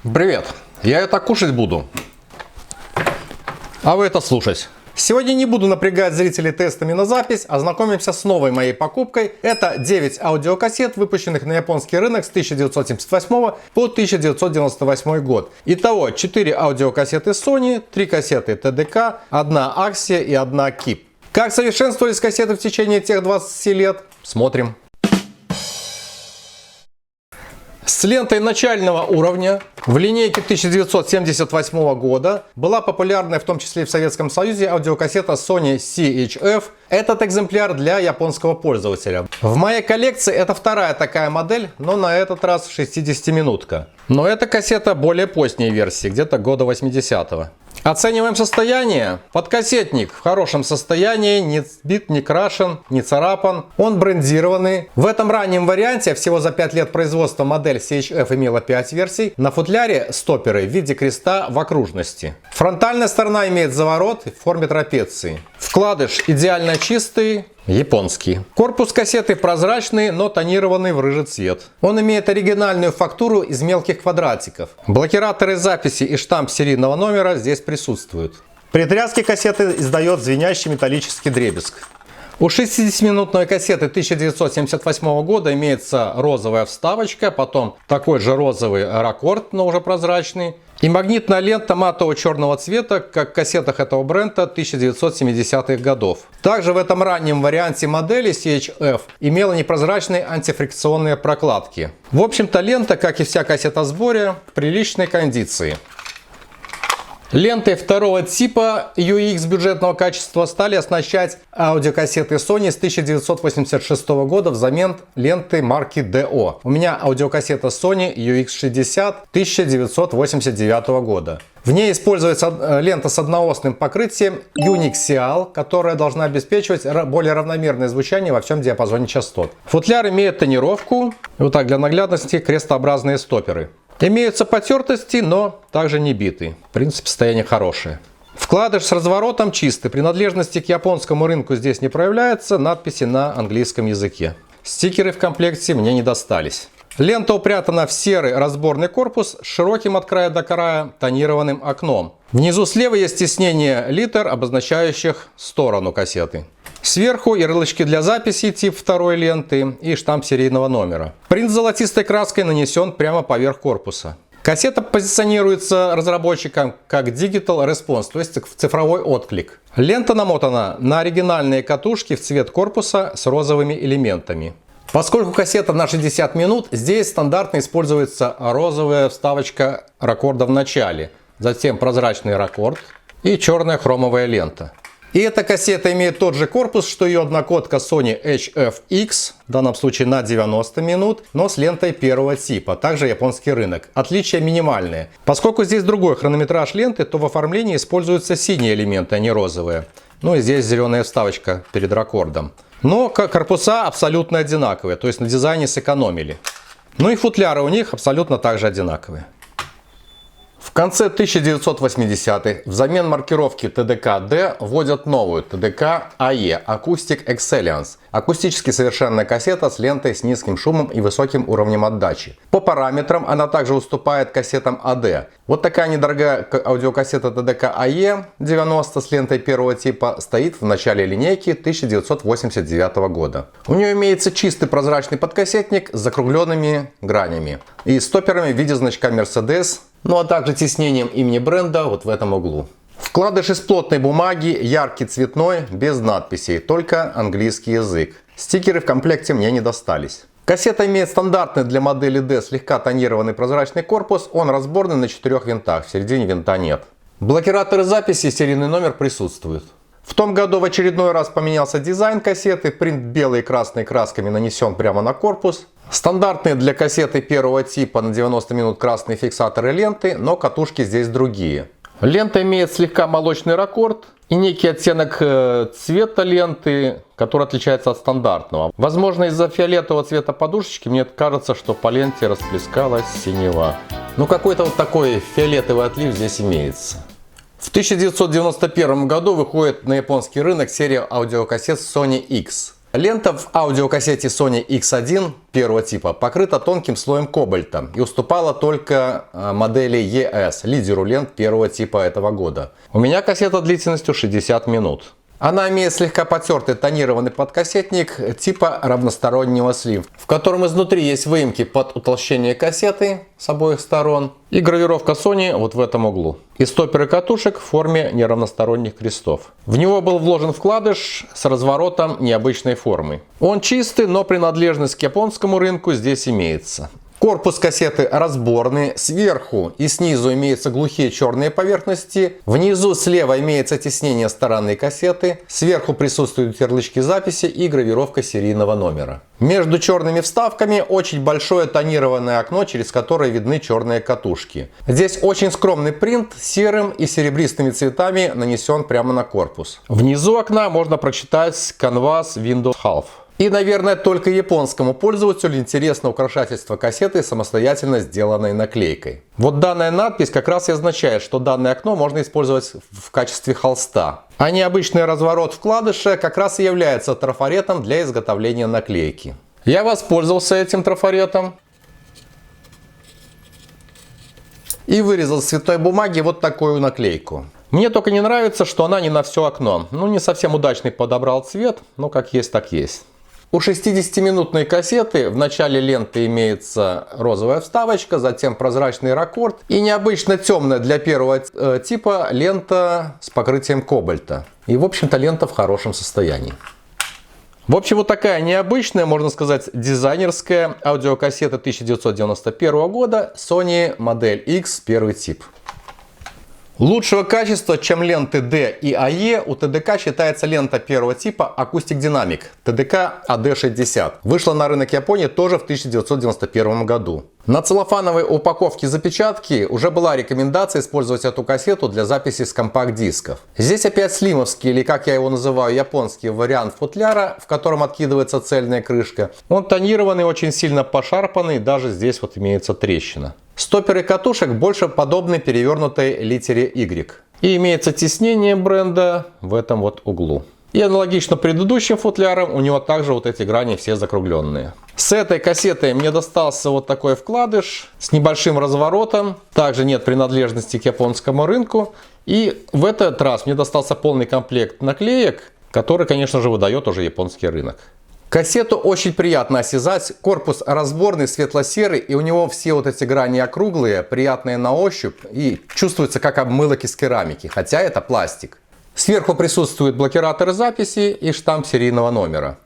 Привет! Я это кушать буду, а вы это слушать. Сегодня не буду напрягать зрителей тестами на запись, а знакомимся с новой моей покупкой. Это 9 аудиокассет, выпущенных на японский рынок с 1978 по 1998 год. Итого 4 аудиокассеты Sony, 3 кассеты TDK, 1 Axia и 1 KIP. Как совершенствовались кассеты в течение тех 20 лет? Смотрим. С лентой начального уровня в линейке 1978 года была популярная, в том числе и в Советском Союзе, аудиокассета Sony CHF. Этот экземпляр для японского пользователя. В моей коллекции это вторая такая модель, но на этот раз 60-минутка. Но эта кассета более поздней версии, где-то года 80-го. Оцениваем состояние. Подкассетник в хорошем состоянии, не сбит, не крашен, не царапан. Он брендированный. В этом раннем варианте, всего за 5 лет производства, модель CHF имела 5 версий. На футляре стоперы в виде креста в окружности. Фронтальная сторона имеет заворот в форме трапеции. Вкладыш идеально чистый, японский. Корпус кассеты прозрачный, но тонированный в рыжий цвет. Он имеет оригинальную фактуру из мелких квадратиков. Блокираторы записи и штамп серийного номера здесь присутствуют. При тряске кассеты издает звенящий металлический дребезг. У 60-минутной кассеты 1978 года имеется розовая вставочка, потом такой же розовый ракорд, но уже прозрачный. И магнитная лента матового черного цвета, как в кассетах этого бренда 1970-х годов. Также в этом раннем варианте модели CHF имела непрозрачные антифрикционные прокладки. В общем-то, лента, как и вся кассета в сборе, в приличной кондиции. Лентой второго типа UX бюджетного качества стали оснащать аудиокассеты Sony с 1986 года взамен ленты марки DO. У меня аудиокассета Sony UX60 1989 года. В ней используется лента с одноосным покрытием Unixial, которая должна обеспечивать более равномерное звучание во всем диапазоне частот. Футляр имеет тонировку, и вот так для наглядности крестообразные стоперы. Имеются потертости, но также не битые. В принципе, состояние хорошее. Вкладыш с разворотом чистый. Принадлежности к японскому рынку здесь не проявляется. Надписи на английском языке. Стикеры в комплекте мне не достались. Лента упрятана в серый разборный корпус с широким от края до края тонированным окном. Внизу слева есть тиснение литер, обозначающих сторону кассеты. Сверху ярлычки для записи тип второй ленты и штамп серийного номера. Принт с золотистой краской нанесен прямо поверх корпуса. Кассета позиционируется разработчиком как Digital Response, то есть цифровой отклик. Лента намотана на оригинальные катушки в цвет корпуса с розовыми элементами. Поскольку кассета на 60 минут, здесь стандартно используется розовая вставочка ракорда в начале, затем прозрачный ракорд и черная хромовая лента. И эта кассета имеет тот же корпус, что и однокодка Sony HFX, в данном случае на 90 минут, но с лентой первого типа, также японский рынок. Отличия минимальные. Поскольку здесь другой хронометраж ленты, то в оформлении используются синие элементы, а не розовые. Ну и здесь зеленая вставочка перед ракордом. Но корпуса абсолютно одинаковые, то есть на дизайне сэкономили. Ну и футляры у них абсолютно также одинаковые. В конце 1980-х взамен маркировки TDK-D вводят новую TDK-AE Acoustic Excellence. Акустически совершенная кассета с лентой с низким шумом и высоким уровнем отдачи. По параметрам она также уступает кассетам AD. Вот такая недорогая аудиокассета TDK-AE 90 с лентой первого типа стоит в начале линейки 1989 года. У нее имеется чистый прозрачный подкассетник с закругленными гранями и стоперами в виде значка Mercedes, ну а также тиснением имени бренда вот в этом углу. Вкладыш из плотной бумаги, яркий цветной, без надписей, только английский язык. Стикеры в комплекте мне не достались. Кассета имеет стандартный для модели D слегка тонированный прозрачный корпус, он разборный на 4 винтах, в середине винта нет. Блокираторы записи и серийный номер присутствуют. В том году в очередной раз поменялся дизайн кассеты, принт белой и красной красками нанесен прямо на корпус. Стандартные для кассеты первого типа на 90 минут красные фиксаторы ленты, но катушки здесь другие. Лента имеет слегка молочный ракорд и некий оттенок цвета ленты, который отличается от стандартного. Возможно, из-за фиолетового цвета подушечки мне кажется, что по ленте расплескалась синева. Но какой-то вот такой фиолетовый отлив здесь имеется. В 1991 году выходит на японский рынок серия аудиокассет Sony X. Лента в аудиокассете Sony X1 первого типа покрыта тонким слоем кобальта и уступала только модели ES, лидеру лент первого типа этого года. У меня кассета длительностью 60 минут. Она имеет слегка потертый тонированный подкассетник типа равностороннего Slim, в котором изнутри есть выемки под утолщение кассеты с обоих сторон и гравировка Sony вот в этом углу. И стоперы катушек в форме неравносторонних крестов. В него был вложен вкладыш с разворотом необычной формы. Он чистый, но принадлежность к японскому рынку здесь имеется. Корпус кассеты разборный, сверху и снизу имеются глухие черные поверхности, внизу слева имеется тиснение стороны кассеты, сверху присутствуют ярлычки записи и гравировка серийного номера. Между черными вставками очень большое тонированное окно, через которое видны черные катушки. Здесь очень скромный принт серым и серебристыми цветами нанесен прямо на корпус. Внизу окна можно прочитать Canvas Windows Half. И, наверное, только японскому пользователю интересно украшательство кассеты, самостоятельно сделанной наклейкой. Вот данная надпись как раз и означает, что данное окно можно использовать в качестве холста. А необычный разворот вкладыша как раз и является трафаретом для изготовления наклейки. Я воспользовался этим трафаретом и вырезал с цветной бумаги вот такую наклейку. Мне только не нравится, что она не на все окно. Ну, не совсем удачный подобрал цвет, но как есть, так есть. У 60-минутной кассеты в начале ленты имеется розовая вставочка, затем прозрачный раккорд и необычно темная для первого типа лента с покрытием кобальта. И, в общем-то, лента в хорошем состоянии. В общем, вот такая необычная, можно сказать, дизайнерская аудиокассета 1991 года Sony модель X первый тип. Лучшего качества, чем ленты D и AE, у TDK считается лента первого типа Acoustic Dynamic TDK AD60. Вышла на рынок Японии тоже в 1991 году. На целлофановой упаковке запечатки уже была рекомендация использовать эту кассету для записи с компакт-дисков. Здесь опять слимовский, или как я его называю, японский вариант футляра, в котором откидывается цельная крышка. Он тонированный, очень сильно пошарпанный, даже здесь вот имеется трещина. Стоперы катушек больше подобны перевернутой литере Y. И имеется тиснение бренда в этом вот углу. И аналогично предыдущим футлярам, у него также вот эти грани все закругленные. С этой кассетой мне достался вот такой вкладыш с небольшим разворотом. Также нет принадлежности к японскому рынку. И в этот раз мне достался полный комплект наклеек, который, конечно же, выдает уже японский рынок. Кассету очень приятно осязать, корпус разборный, светло-серый, и у него все вот эти грани округлые, приятные на ощупь, и чувствуется как обмылок из керамики, хотя это пластик. Сверху присутствуют блокираторы записи и штамп серийного номера.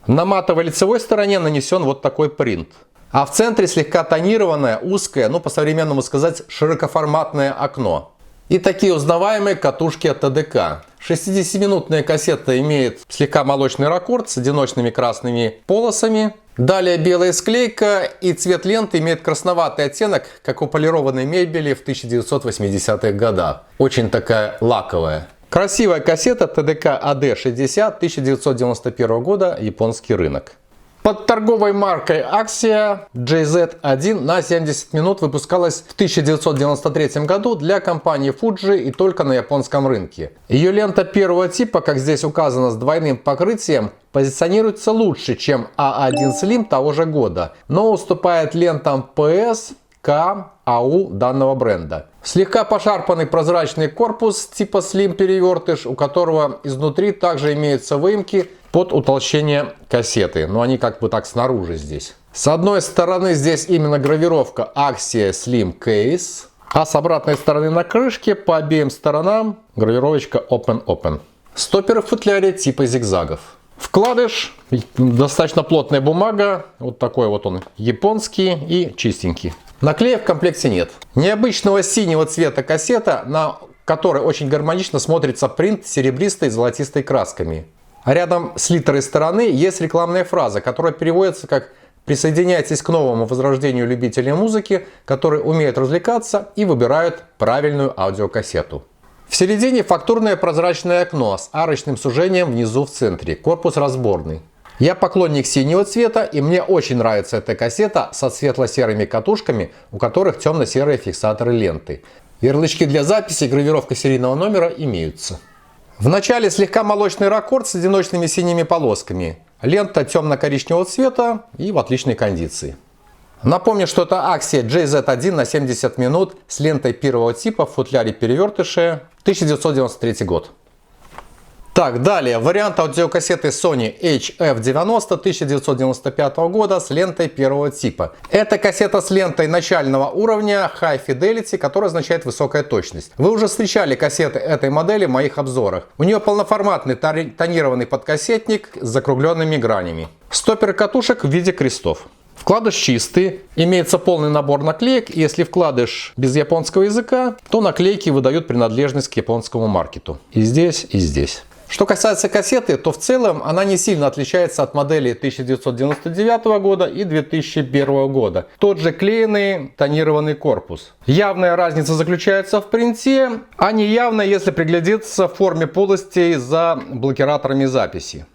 На матовой лицевой стороне нанесен вот такой принт. А в центре слегка тонированное, узкое, ну по-современному сказать, широкоформатное окно. И такие узнаваемые катушки от TDK. 60-минутная кассета имеет слегка молочный раккорд с одиночными красными полосами. Далее белая склейка, и цвет ленты имеет красноватый оттенок, как у полированной мебели в 1980-х годах. Очень такая лаковая. Красивая кассета TDK AD60 1991 года, японский рынок. Под торговой маркой Axia JZ1 на 70 минут выпускалась в 1993 году для компании Fuji и только на японском рынке. Ее лента первого типа, как здесь указано, с двойным покрытием, позиционируется лучше, чем A1 Slim того же года, но уступает лентам PS, K, AU данного бренда. Слегка пошарпанный прозрачный корпус типа Slim перевертыш, у которого изнутри также имеются выемки под утолщение кассеты, но они как бы так снаружи здесь. С одной стороны здесь именно гравировка Axia Slim Case, а с обратной стороны на крышке по обеим сторонам гравировочка Open Open. Стоперы в футляре типа зигзагов. Вкладыш, достаточно плотная бумага, вот такой вот он японский и чистенький. Наклеек в комплекте нет. Необычного синего цвета кассета, на которой очень гармонично смотрится принт серебристой и золотистой красками. А рядом с литерой стороны есть рекламная фраза, которая переводится как «Присоединяйтесь к новому возрождению любителей музыки, которые умеют развлекаться и выбирают правильную аудиокассету». В середине фактурное прозрачное окно с арочным сужением внизу в центре. Корпус разборный. Я поклонник синего цвета, и мне очень нравится эта кассета со светло-серыми катушками, у которых темно-серые фиксаторы ленты. Ярлычки для записи и гравировка серийного номера имеются. В начале слегка молочный раккорд с одиночными синими полосками. Лента темно-коричневого цвета и в отличной кондиции. Напомню, что это Axia JZ1 на 70 минут с лентой первого типа в футляре перевертыше, 1993 год. Так, далее вариант аудиокассеты Sony HF90 1995 года с лентой первого типа. Это кассета с лентой начального уровня High Fidelity, которая означает высокая точность. Вы уже встречали кассеты этой модели в моих обзорах. У нее полноформатный тонированный подкассетник с закругленными гранями. Стоппер катушек в виде крестов. Вкладыш чистый, имеется полный набор наклеек, и если вкладыш без японского языка, то наклейки выдают принадлежность к японскому маркету. И здесь, и здесь. Что касается кассеты, то в целом она не сильно отличается от модели 1999 года и 2001 года. Тот же клеенный тонированный корпус. Явная разница заключается в принте, а не явная, если приглядеться в форме полостей за блокираторами записи.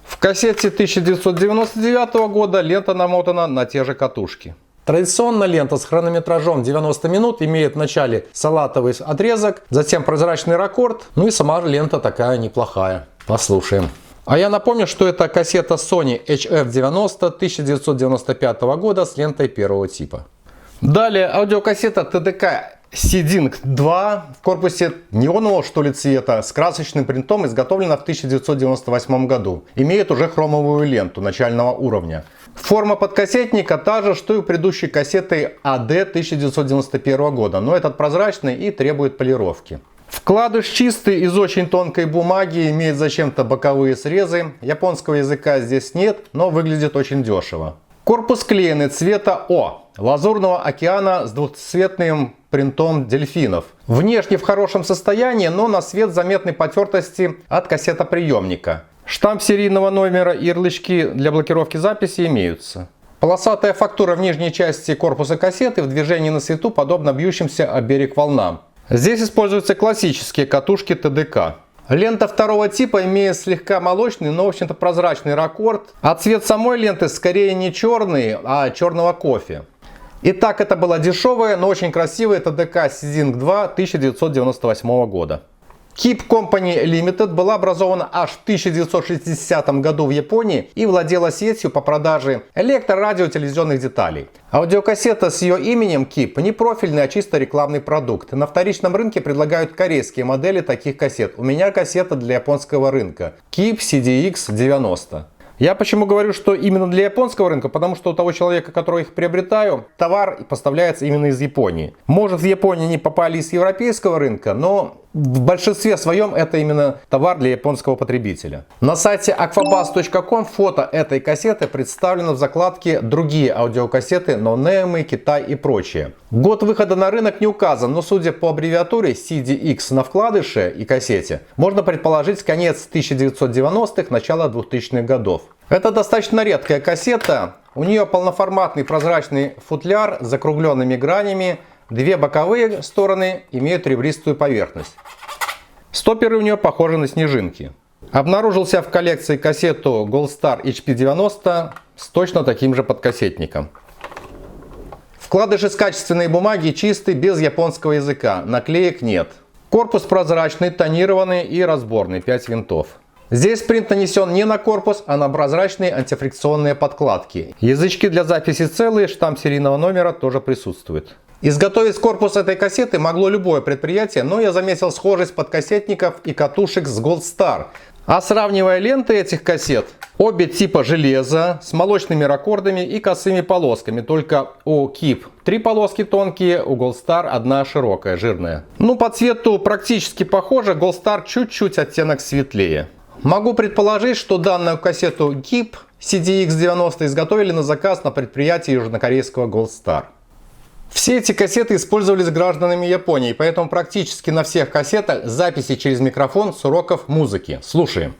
В кассете 1999 года лента намотана на те же катушки. Традиционно лента с хронометражом 90 минут имеет в начале салатовый отрезок, затем прозрачный раккорд, ну и сама лента такая неплохая. Послушаем. А я напомню, что это кассета Sony HF90 1995 года с лентой первого типа. Далее аудиокассета TDK Seeding 2 в корпусе неонового что ли цвета с красочным принтом, изготовлена в 1998 году. Имеет уже хромовую ленту начального уровня. Форма подкассетника та же, что и у предыдущей кассеты AD 1991 года, но этот прозрачный и требует полировки. Вкладыш чистый из очень тонкой бумаги, имеет зачем-то боковые срезы. Японского языка здесь нет, но выглядит очень дешево. Корпус клеенный цвета О, лазурного океана с двухцветным принтом дельфинов. Внешне в хорошем состоянии, но на свет заметной потертости от кассетоприемника. Штамп серийного номера и ярлычки для блокировки записи имеются. Полосатая фактура в нижней части корпуса кассеты в движении на свету подобно бьющимся о берег волнам. Здесь используются классические катушки ТДК. Лента второго типа имеет слегка молочный, но в общем-то прозрачный раккорд, а цвет самой ленты скорее не черный, а черного кофе. Итак, это была дешевая, но очень красивая TDK Seeding 2 1998 года. Keep Company Limited была образована аж в 1960 году в Японии и владела сетью по продаже электро-радио-телевизионных деталей. Аудиокассета с ее именем Keep не профильный, а чисто рекламный продукт. На вторичном рынке предлагают корейские модели таких кассет. У меня кассета для японского рынка Keep CDX90. Я почему говорю, что именно для японского рынка? Потому что у того человека, который их приобретаю, товар поставляется именно из Японии. Может, в Японии не попали из европейского рынка, но в большинстве своем это именно товар для японского потребителя. На сайте aquabus.com фото этой кассеты представлено в закладке «Другие аудиокассеты», «Нонеймы», «Китай» и прочее. Год выхода на рынок не указан, но судя по аббревиатуре CDX на вкладыше и кассете, можно предположить конец 1990-х, начало 2000-х годов. Это достаточно редкая кассета, у нее полноформатный прозрачный футляр с закругленными гранями, две боковые стороны имеют ребристую поверхность. Стопперы у нее похожи на снежинки. Обнаружился в коллекции кассету Goldstar HP90 с точно таким же подкассетником. Вкладыш из качественной бумаги чистый, без японского языка, наклеек нет. Корпус прозрачный, тонированный и разборный, 5 винтов. Здесь принт нанесен не на корпус, а на прозрачные антифрикционные подкладки. Язычки для записи целые, штамп серийного номера тоже присутствует. Изготовить корпус этой кассеты могло любое предприятие, но я заметил схожесть подкассетников и катушек с Goldstar. А сравнивая ленты этих кассет, обе типа железа с молочными раккордами и косыми полосками, только у Keep 3 полоски тонкие, у Goldstar одна широкая, жирная. Ну, по цвету практически похоже, Goldstar чуть-чуть оттенок светлее. Могу предположить, что данную кассету Keep CDX90 изготовили на заказ на предприятии южнокорейского Goldstar. Все эти кассеты использовались гражданами Японии, поэтому практически на всех кассетах записи через микрофон с уроков музыки. Слушаем.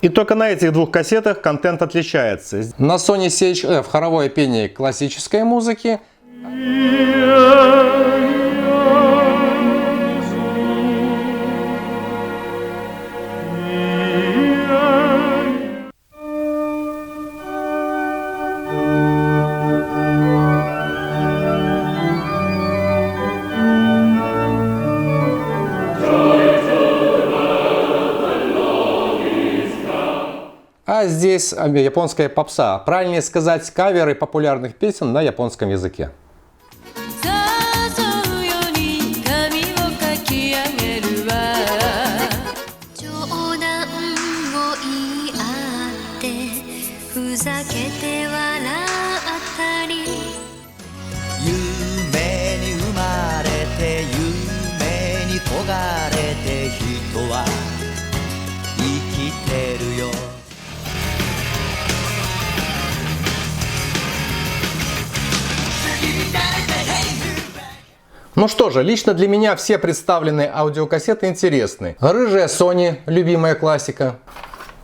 И только на этих двух кассетах контент отличается. На Sony CHF хоровое пение классической музыки. А здесь японская попса. Правильнее сказать, каверы популярных песен на японском языке. Ну что же, лично для меня все представленные аудиокассеты интересны. Рыжая Sony, любимая классика.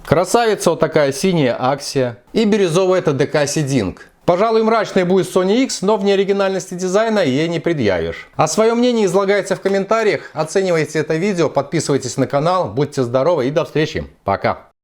Красавица вот такая синяя Axia. И бирюзовая TDK Seeding. Пожалуй, мрачной будет Sony X, но в неоригинальности дизайна ей не предъявишь. А свое мнение излагайте в комментариях, оценивайте это видео, подписывайтесь на канал, будьте здоровы и до встречи. Пока.